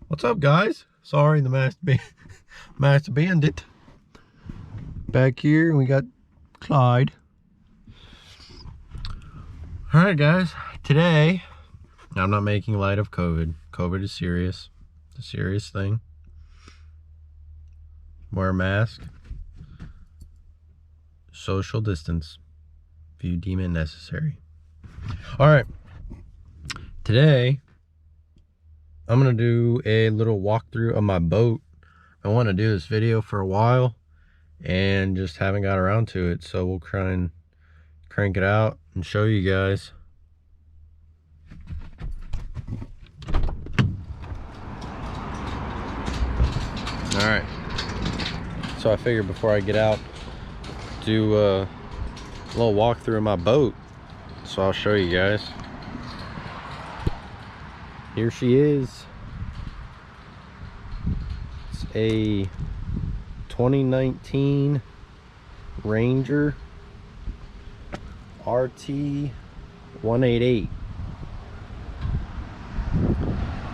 What's up, guys? Sorry, the master bandit. Back here, we got Clyde. All right, guys. Today, I'm not making light of COVID. COVID is serious. It's a serious thing. Wear a mask. Social distance, if you deem it necessary. All right. Today, I'm gonna do a little walkthrough of my boat. I want to do this video for a while and just haven't got around to it, so we'll try and crank it out and show you guys. All right, so I figured before I get out, do a little walkthrough of my boat, so I'll show you guys. Here she is. It's a 2019 Ranger RT188.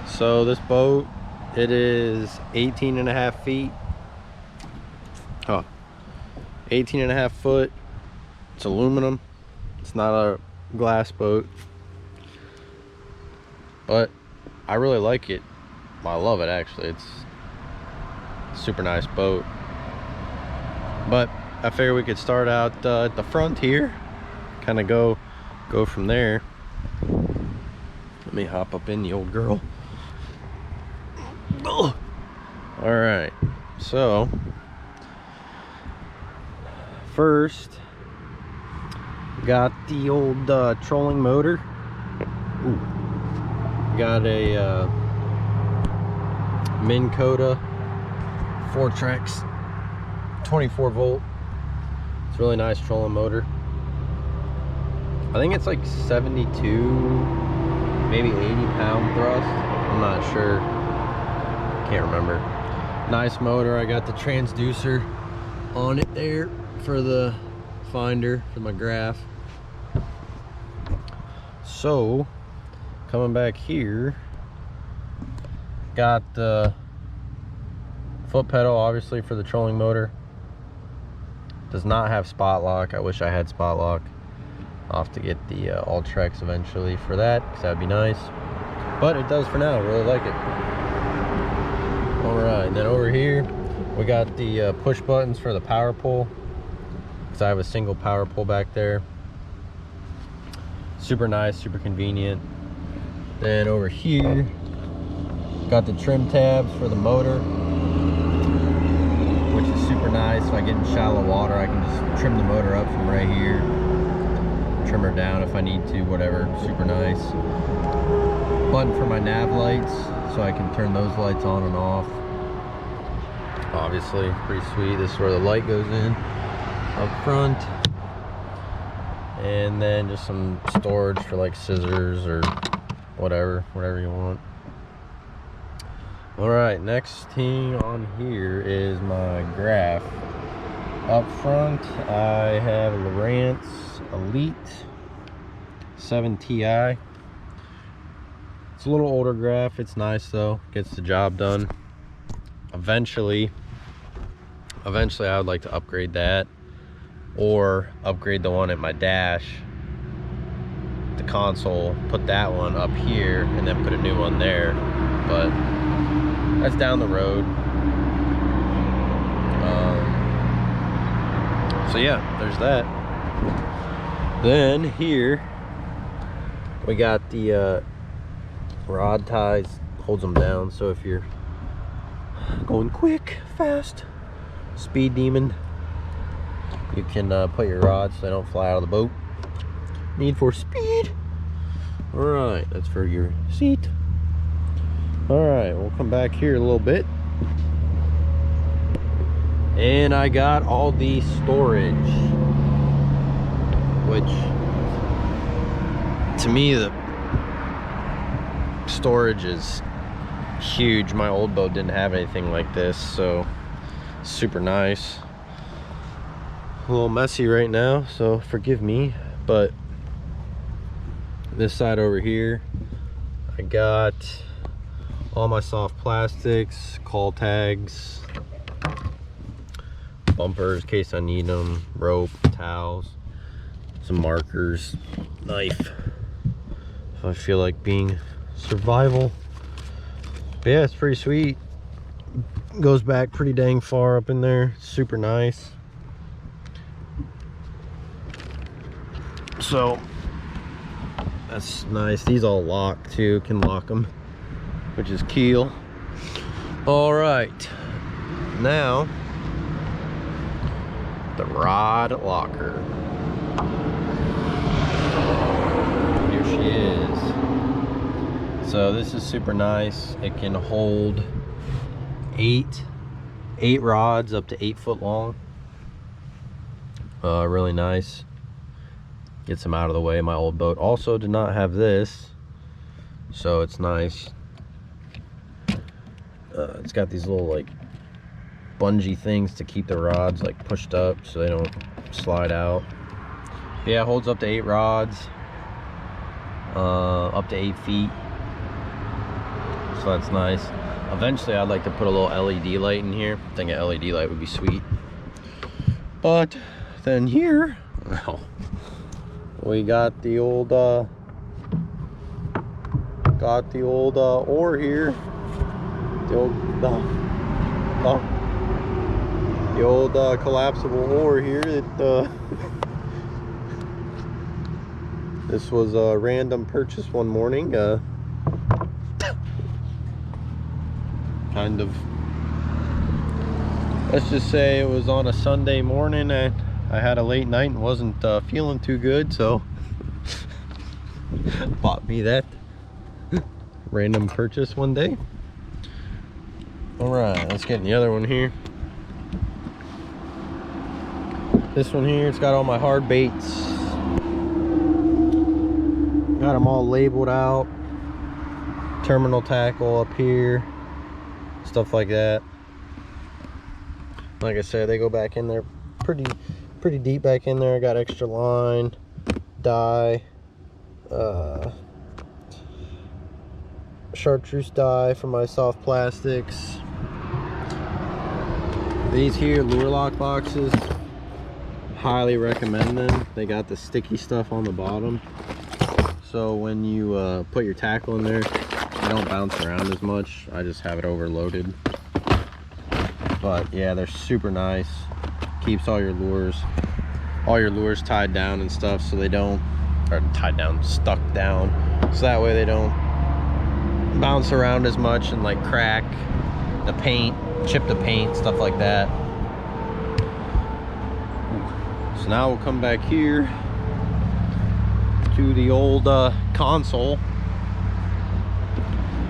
So this boat, it is 18.5 feet. 18.5 foot. It's aluminum. It's not a glass boat, but I really like it. I love it, actually. It's a super nice boat. But I figured we could start out at the front here, kind of go from there. Let me hop up in the old girl. Oh. All right, so first got the old trolling motor. Ooh. Got a Minn Kota 4-Trex 24 volt. It's a really nice trolling motor. I think it's like 72, maybe 80-pound thrust. I'm not sure. Can't remember. Nice motor. I got the transducer on it there for the finder for my graph. So coming back here, got the foot pedal, obviously, for the trolling motor. Does not have spot lock. I wish I had spot lock. I'll have to get the Ultrex eventually for that, because that would be nice. But it does for now. I really like it. All right, and then over here, we got the push buttons for the PowerPole, because I have a single PowerPole back there. Super nice, super convenient. Then over here, got the trim tabs for the motor, which is super nice. If I get in shallow water, I can just trim the motor up from right here, trim her down if I need to, whatever. Super nice. Button for my nav lights, so I can turn those lights on and off. Obviously, pretty sweet. This is where the light goes in up front. And then just some storage for like scissors or whatever you want. All right, next thing on here is my graph. Up front, I have a Lowrance Elite 7 Ti. It's a little older graph. It's nice though, gets the job done. Eventually I would like to upgrade that, or upgrade the one at my dash, the console, put that one up here, and then put a new one there. But that's down the road. So yeah, there's that. Then here we got the rod ties, holds them down, so if you're going quick, fast, speed demon, you can put your rods so they don't fly out of the boat. Need for speed. All right, that's for your seat. All right, we'll come back here a little bit. And I got all the storage, which to me, the storage is huge. My old boat didn't have anything like this, so super nice. A little messy right now, so forgive me, but this side over here, I got All my soft plastics, call tags, bumpers in case I need them, rope, towels, some markers, knife if I feel like being survival. But yeah, it's pretty sweet. Goes back pretty dang far up in there. Super nice. So that's nice. These all lock too, can lock them, which is keel. All right, now the rod locker. Here she is. So this is super nice. It can hold eight rods up to 8 foot long. Really nice. Gets them out of the way. My old boat also did not have this, so it's nice. It's got these little like bungee things to keep the rods like pushed up so they don't slide out. Yeah, it holds up to 8 rods, up to 8 feet, so that's nice. Eventually I'd like to put a little LED light in here. I think an LED light would be sweet. But then here, well, we got the old oar here. The old collapsible oar here. This was a random purchase one morning. Kind of, let's just say it was on a Sunday morning and I had a late night and wasn't feeling too good, so bought me that random purchase one day. All right, let's get in the other one here. This one here, it's got all my hard baits. Got them all labeled out. Terminal tackle up here, stuff like that. Like I said, they go back in there pretty deep back in there. I got extra line, dye, chartreuse dye for my soft plastics. These here lure lock boxes, highly recommend them. They got the sticky stuff on the bottom, so when you put your tackle in there, they don't bounce around as much. I just have it overloaded. But yeah, they're super nice. Keeps all your lures tied down and stuff, so they don't, or tied down, stuck down, so that way they don't bounce around as much and like crack the paint, chip the paint, stuff like that. So now we'll come back here to the old console.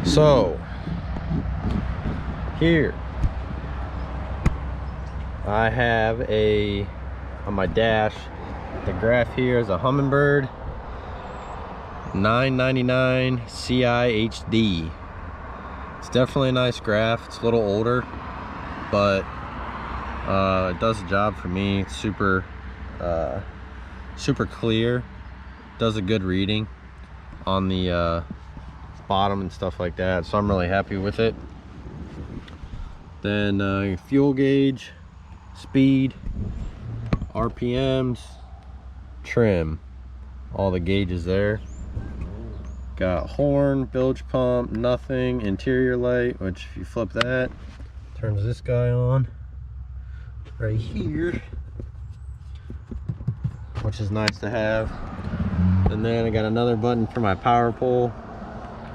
So here I have on my dash, the graph here is a Humminbird 999 CI HD. It's definitely a nice graph. It's a little older, but it does the job for me. It's super clear, does a good reading on the bottom and stuff like that, so I'm really happy with it. Then fuel gauge, speed, RPMs, trim, all the gauges there. Got horn, bilge pump, nothing, interior light, which if you flip that, turns this guy on right here, which is nice to have. And then I got another button for my PowerPole,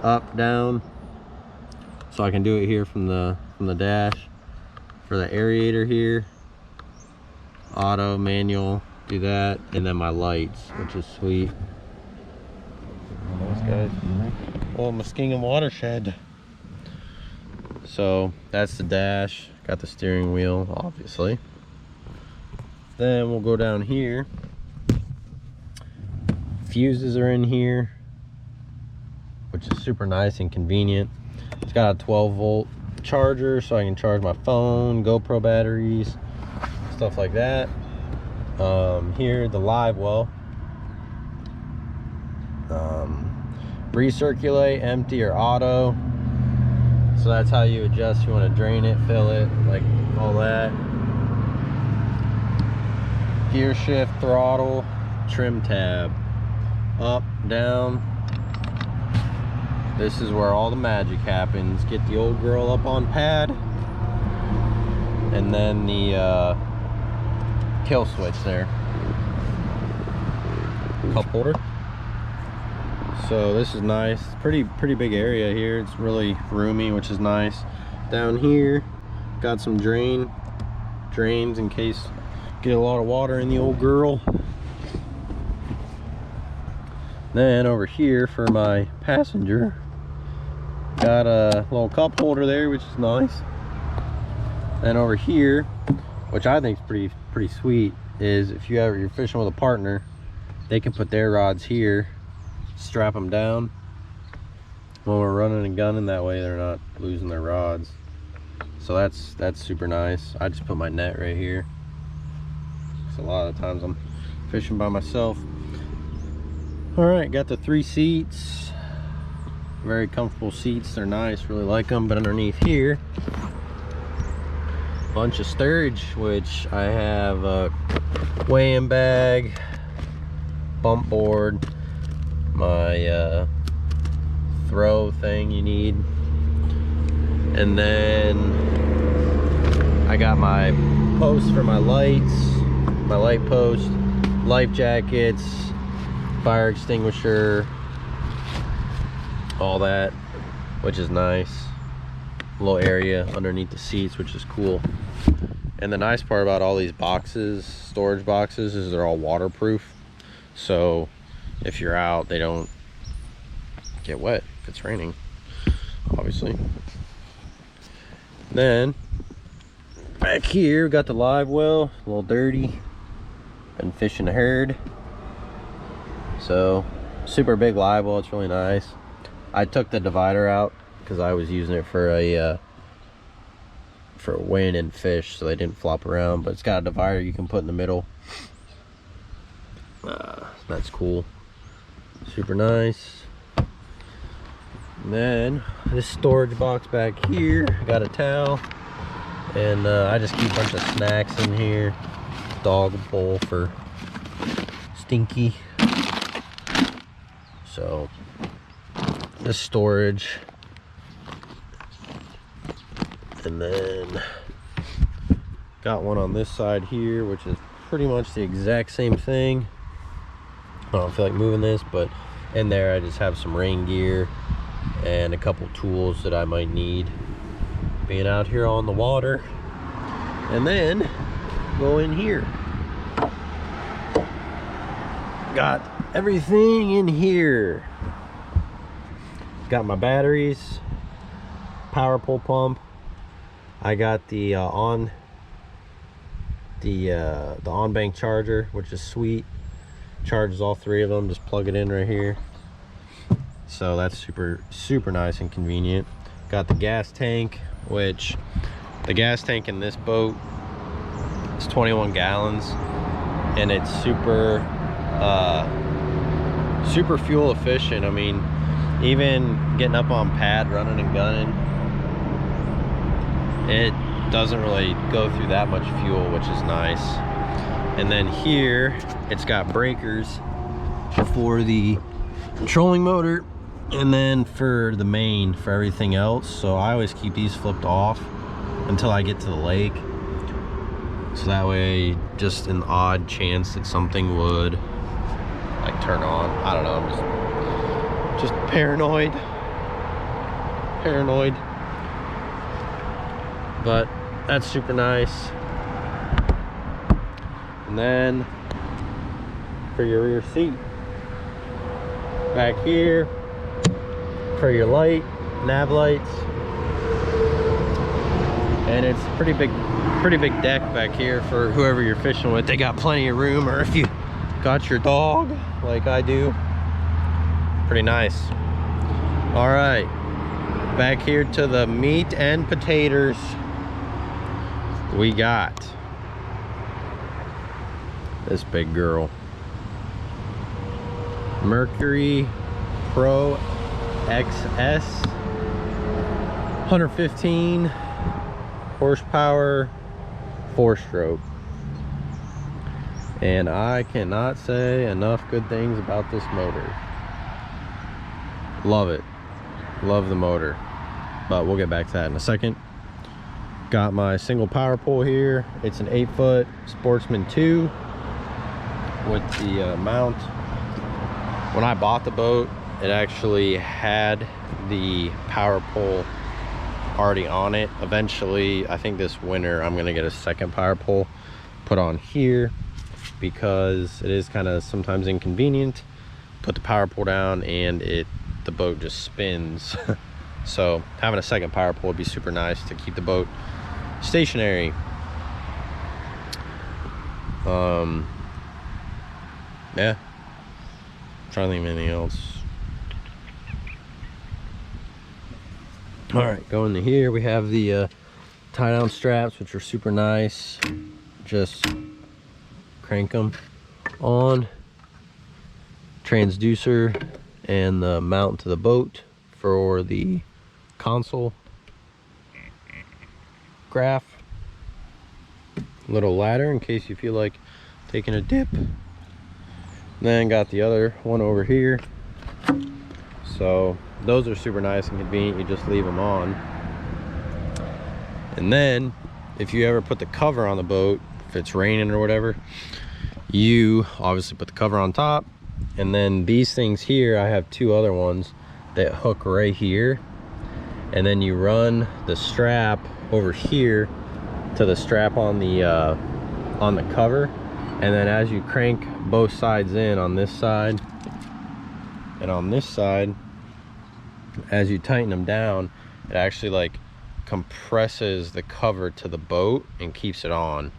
up, down, so I can do it here from the dash. For the aerator here, auto, manual, do that, and then my lights, which is sweet. Those guys. Oh, Muskingum watershed. So that's the dash. Got the steering wheel, obviously. Then we'll go down here. Fuses are in here, which is super nice and convenient. It's got a 12-volt charger, so I can charge my phone, GoPro batteries, stuff like that. Here, the live well. Recirculate, empty, or auto. So that's how you adjust. You want to drain it, fill it, like all that. Gear shift, throttle, trim tab, up, down. This is where all the magic happens. Get the old girl up on pad, and then the kill switch there. Cup holder. So this is nice. Pretty big area here. It's really roomy, which is nice. Down here, got some drains in case get a lot of water in the old girl. Then over here for my passenger, got a little cup holder there, which is nice. Then over here, which I think is pretty sweet, is if you're fishing with a partner, they can put their rods here, strap them down when we're running and gunning. That way they're not losing their rods. So that's super nice. I just put my net right here. A lot of times I'm fishing by myself. All right, got the 3 seats, very comfortable seats. They're nice, really like them. But underneath here, bunch of storage, which I have a weigh-in bag, bump board, my throw thing you need, and then I got my post for my lights, my light post, life jackets, fire extinguisher, all that, which is nice. A little area underneath the seats, which is cool. And the nice part about all these boxes, storage boxes, is they're all waterproof. So if you're out, they don't get wet if it's raining, obviously. Then back here, got the live well, a little dirty. Been fishing a herd, so super big live well. It's really nice. I took the divider out because I was using it for weighing in fish, so they didn't flop around. But it's got a divider you can put in the middle. That's cool. Super nice. And then this storage box back here, got a towel, and I just keep a bunch of snacks in here. Dog bowl for Stinky. So this storage, and then got one on this side here, which is pretty much the exact same thing. I don't feel like moving this, but in there I just have some rain gear and a couple tools that I might need being out here on the water. And then go in here, got everything in here. Got my batteries, PowerPole pump. I got the on-bank charger, which is sweet. Charges all 3 of them. Just plug it in right here. So that's super nice and convenient. Got the gas tank, which the gas tank in this boat, it's 21 gallons, and it's super fuel efficient. I mean, even getting up on pad, running and gunning, it doesn't really go through that much fuel, which is nice. And then here, it's got breakers for the trolling motor, and then for the main, for everything else. So I always keep these flipped off until I get to the lake. So that way, just an odd chance that something would like turn on. I don't know, I'm just paranoid. But that's super nice. And then for your rear seat, back here for your light, nav lights, and it's pretty big deck back here for whoever you're fishing with. They got plenty of room, or if you got your dog like I do, pretty nice. All right, back here to the meat and potatoes. We got this big girl, Mercury Pro XS 115 horsepower, 4-stroke. And I cannot say enough good things about this motor. Love it. Love the motor. But we'll get back to that in a second. Got my single PowerPole here. It's an 8-foot Sportsman 2 with the mount. When I bought the boat, it actually had the PowerPole already on it. Eventually, I think this winter, I'm gonna get a second PowerPole put on here because it is kind of sometimes inconvenient. Put the PowerPole down and the boat just spins. So having a second PowerPole would be super nice to keep the boat stationary. Yeah, I'm trying to think of anything else. All right, going to here, we have the tie down straps, which are super nice. Just crank them on. Transducer and the mount to the boat for the console graph. Little ladder in case you feel like taking a dip. Then got the other one over here. So those are super nice and convenient. You just leave them on. And then if you ever put the cover on the boat, if it's raining or whatever, you obviously put the cover on top. And then these things here, I have 2 other ones that hook right here. And then you run the strap over here to the strap on the cover. And then as you crank both sides in on this side and on this side, as you tighten them down, it actually like compresses the cover to the boat and keeps it on,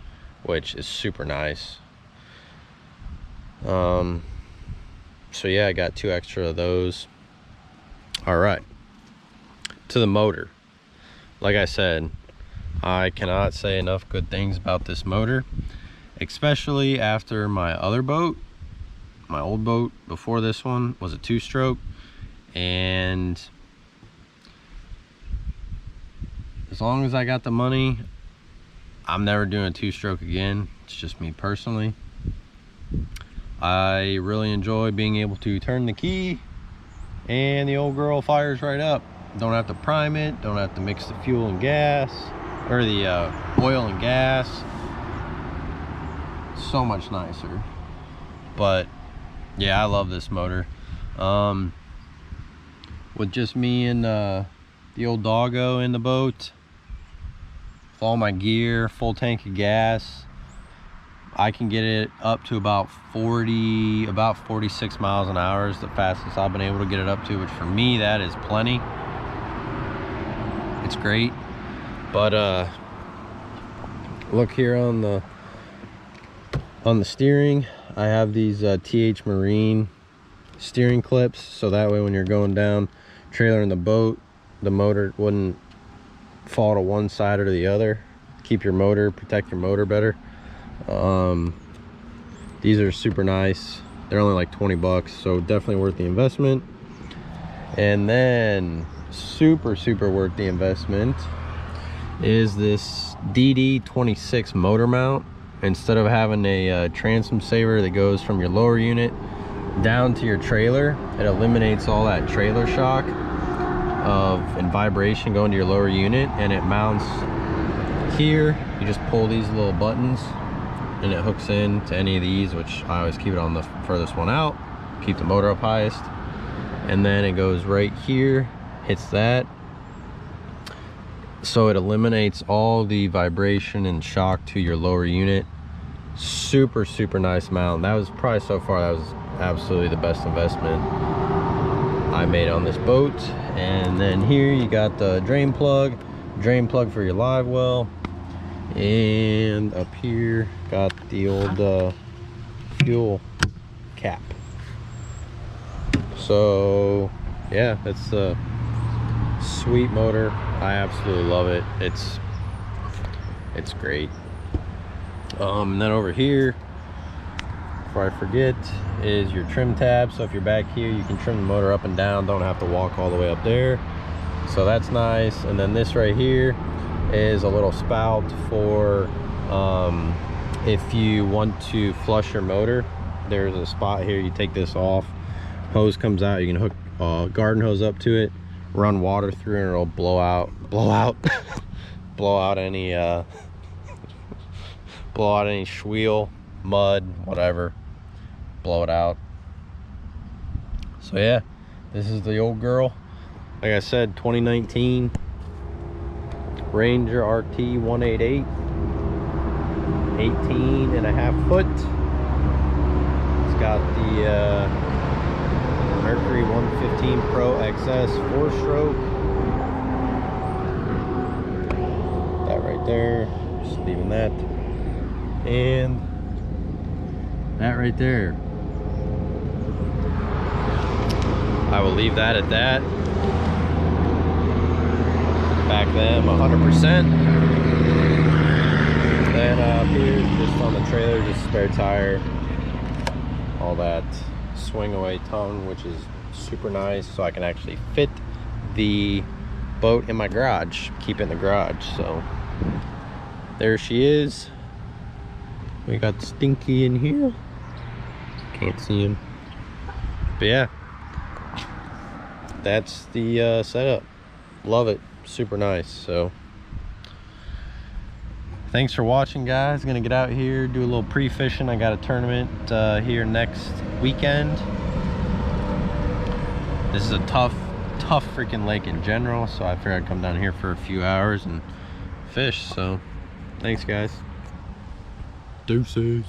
which is super nice. So yeah, I got 2 extra of those. All right, to the motor. Like I said, I cannot say enough good things about this motor, especially after my other boat. My old boat before this one was a 2-stroke, and as long as I got the money, I'm never doing a 2-stroke again. It's just me personally. I really enjoy being able to turn the key and the old girl fires right up. Don't have to prime it, don't have to mix the fuel and gas, or the oil and gas. So much nicer. But yeah, I love this motor. With just me and the old doggo in the boat, with all my gear, full tank of gas, I can get it up to about 46 miles an hour is the fastest I've been able to get it up to, which for me, that is plenty. It's great. But look here on the steering, I have these TH Marine steering clips, so that way when you're going down trailer in the boat, the motor wouldn't fall to one side or to the other. Keep your motor, protect your motor better. These are super nice. They're only like 20 bucks, so definitely worth the investment. And then super worth the investment is this DD26 Motor Mount. Instead of having a transom saver that goes from your lower unit down to your trailer, it eliminates all that trailer shock and vibration going to your lower unit, and it mounts here. You just pull these little buttons and it hooks in to any of these, which I always keep it on the furthest one out, keep the motor up highest. And then it goes right here, hits that, so it eliminates all the vibration and shock to your lower unit. Super nice mount. That was probably, so far, that was absolutely the best investment I made on this boat. And then here you got the drain plug for your live well, and up here got the old fuel cap. So yeah, that's a sweet motor. I absolutely love it. It's great. And then over here, before I forget, is your trim tab. So if you're back here, you can trim the motor up and down, don't have to walk all the way up there. So that's nice. And then this right here is a little spout for if you want to flush your motor. There's a spot here, you take this off, hose comes out, you can hook a garden hose up to it, run water through it, and it'll blow out blow out any schweel, mud, whatever, blow it out. So yeah, this is the old girl. Like I said, 2019 Ranger RT188, 18.5 foot. It's got the Mercury 115 Pro XS 4-stroke. That right there, just leaving that. And that right there. I will leave that at that. Back them 100%. Then up here, just on the trailer, just spare tire. All that swing away tongue, which is super nice, so I can actually fit the boat in my garage, keep it in the garage. So there she is. We got Stinky in here, can't see him, but yeah, that's the setup. Love it, super nice. So thanks for watching, guys. Gonna get out here, do a little pre-fishing. I got a tournament here next weekend. This is a tough freaking lake in general, so I figured I'd come down here for a few hours and fish. So thanks, guys. Deuces.